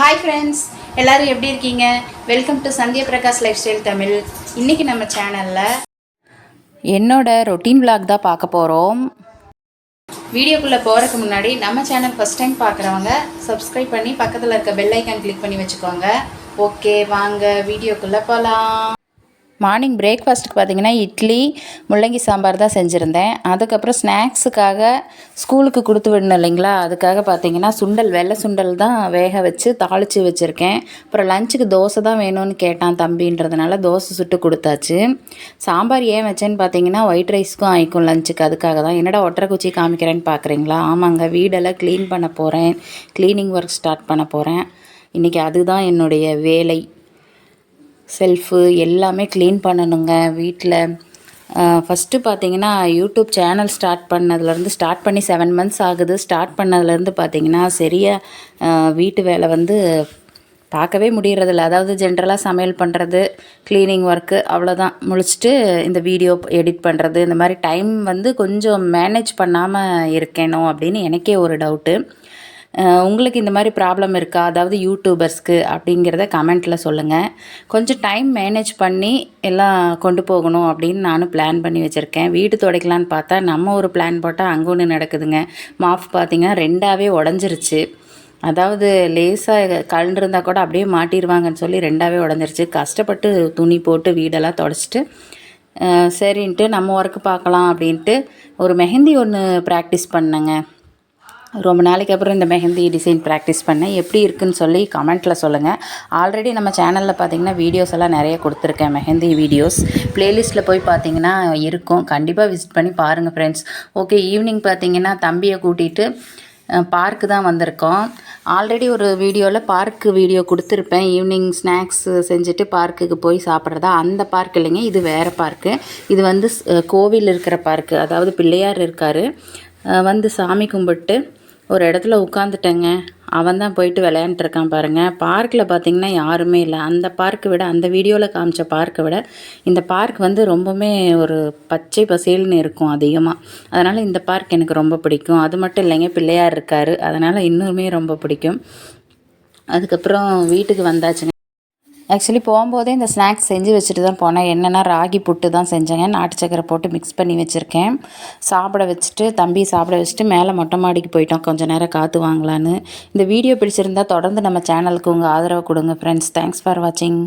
Hi friends, எல்லோரும் எப்படி இருக்கீங்க? Welcome to Sandhya Prakash life style Tamil. இன்றைக்கி நம்ம சேனலில் என்னோட ரொட்டீன் விளாக் தான் பார்க்க போகிறோம். வீடியோக்குள்ளே போகிறதுக்கு முன்னாடி நம்ம சேனல் ஃபஸ்ட் டைம் பார்க்குறவங்க சப்ஸ்கிரைப் பண்ணி பக்கத்தில் இருக்க பெல் ஐக்கான் கிளிக் பண்ணி வச்சுக்கோங்க. ஓகே, வாங்க வீடியோக்குள்ளே போகலாம். மார்னிங் பிரேக்ஃபாஸ்ட்டுக்கு பார்த்திங்கன்னா இட்லி முள்ளங்கி சாம்பார் தான் செஞ்சுருந்தேன். அதுக்கப்புறம் ஸ்நாக்ஸுக்காக ஸ்கூலுக்கு கொடுத்து விடணும் இல்லைங்களா, அதுக்காக பார்த்திங்கன்னா வெள்ளை சுண்டல் தான் வேக வச்சு தாளித்து வச்சுருக்கேன். அப்புறம் லஞ்சுக்கு தோசை தான் வேணும்னு கேட்டான் தம்பின்றதுனால தோசை சுட்டு கொடுத்தாச்சு. சாம்பார் ஏன் வச்சேன்னு பார்த்தீங்கன்னா ஒயிட் ரைஸ்க்கும் ஆயிக்கும் லஞ்சுக்கு, அதுக்காக தான். என்னடா ஒட்டரை குச்சி காமிக்கிறேன்னு பார்க்குறீங்களா? ஆமாங்க, வீடெல்லாம் க்ளீன் பண்ண போகிறேன், க்ளீனிங் ஒர்க் ஸ்டார்ட் பண்ண போகிறேன். இன்றைக்கி அதுதான் என்னுடைய வேலை. செல்ஃபு எல்லாமே க்ளீன் பண்ணணுங்க வீட்டில். ஃபஸ்ட்டு பார்த்திங்கன்னா யூடியூப் சேனல் ஸ்டார்ட் பண்ணி 7 months ஆகுது. ஸ்டார்ட் பண்ணதுலேருந்து பார்த்திங்கன்னா சரியாக வீட்டு வேலை வந்து பார்க்கவே முடியறதில்ல. அதாவது ஜென்ரலாக சமையல் பண்ணுறது, க்ளீனிங் ஒர்க்கு அவ்வளோதான் முடிச்சுட்டு இந்த வீடியோ எடிட் பண்ணுறது, இந்த மாதிரி டைம் வந்து கொஞ்சம் மேனேஜ் பண்ணாமல் இருக்கேனோ அப்படின்னு எனக்கே ஒரு டவுட்டு. உங்களுக்கு இந்த மாதிரி ப்ராப்ளம் இருக்கா? அதாவது யூடியூபர்ஸ்க்கு அப்படிங்கிறத கமெண்ட்டில் சொல்லுங்கள். கொஞ்சம் டைம் மேனேஜ் பண்ணி எல்லாம் கொண்டு போகணும் அப்படின்னு நானும் பிளான் பண்ணி வச்சுருக்கேன். வீடு துடைக்கலான்னு பார்த்தா நம்ம ஒரு பிளான் போட்டால் அங்கே ஒன்று நடக்குதுங்க. மாஃப் பார்த்திங்கன்னா 2ஆவே உடஞ்சிருச்சு. அதாவது லேசாக கலண்டிருந்தால் கூட அப்படியே மாட்டிடுவாங்கன்னு சொல்லி 2ஆவே உடஞ்சிருச்சு. கஷ்டப்பட்டு துணி போட்டு வீடெல்லாம் துடைச்சிட்டு சரின்ட்டு நம்ம ஒர்க்கு பார்க்கலாம் அப்படின்ட்டு ஒரு மெஹந்தி ஒன்று ப்ராக்டிஸ் பண்ணேங்க. ரொம்ப நாளைக்கு அப்புறம் இந்த மெஹந்தி டிசைன் ப்ராக்டிஸ் பண்ணேன். எப்படி இருக்குதுன்னு சொல்லி கமெண்ட்டில் சொல்லுங்கள். ஆல்ரெடி நம்ம சேனலில் பார்த்திங்கன்னா வீடியோஸ் எல்லாம் நிறைய கொடுத்துருக்கேன், மெஹந்தி வீடியோஸ். ப்ளேலிஸ்ட்டில் போய் பார்த்திங்கன்னா இருக்கும், கண்டிப்பாக விசிட் பண்ணி பாருங்கள் ஃப்ரெண்ட்ஸ். ஓகே, ஈவினிங் பார்த்திங்கன்னா தம்பியை கூட்டிகிட்டு பார்க்கு தான் வந்திருக்கோம். ஆல்ரெடி ஒரு வீடியோவில் பார்க்கு வீடியோ கொடுத்துருப்பேன். ஈவினிங் ஸ்நாக்ஸ் செஞ்சுட்டு பார்க்குக்கு போய் சாப்பிட்றதா. அந்த பார்க் இல்லைங்க, இது வேறு பார்க்கு. இது வந்து கோவில் இருக்கிற பார்க்கு, அதாவது பிள்ளையார் இருக்கார். வந்து சாமி கும்பிட்டு ஒரு இடத்துல உட்காந்துட்டேங்க. அவன் தான் போயிட்டு விளையாண்டுருக்கான் பாருங்கள். பார்க்கில் பார்த்திங்கன்னா யாருமே இல்லை. அந்த பார்க்கை விட, அந்த வீடியோவில் காமிச்ச பார்க்கை விட இந்த பார்க் வந்து ரொம்பவுமே ஒரு பச்சை பசேல்னு இருக்கும் அதிகமாக. அதனால் இந்த பார்க் எனக்கு ரொம்ப பிடிக்கும். அது மட்டும் இல்லைங்க, பிள்ளையார் இருக்கார், அதனால் இன்னுமே ரொம்ப பிடிக்கும். அதுக்கப்புறம் வீட்டுக்கு வந்தாச்சுங்க. ஆக்சுவலி போகும்போதே இந்த ஸ்நாக்ஸ் செஞ்சு வச்சுட்டு தான் போனேன். என்னென்னா ராகி புட்டு தான் செஞ்சேங்க. நாட்டு சக்கரை போட்டு மிக்ஸ் பண்ணி வச்சுருக்கேன். சாப்பிட வச்சுட்டு தம்பி சாப்பிட வச்சுட்டு மேலே மொட்டை மாடிக்கு போயிட்டோம் கொஞ்சம் நேரம் காற்று வாங்கலான்னு. இந்த வீடியோ பிடிச்சிருந்தால் தொடர்ந்து நம்ம சேனலுக்கு உங்கள் ஆதரவை கொடுங்க ஃப்ரெண்ட்ஸ். தேங்க்ஸ் ஃபார் வாட்சிங்.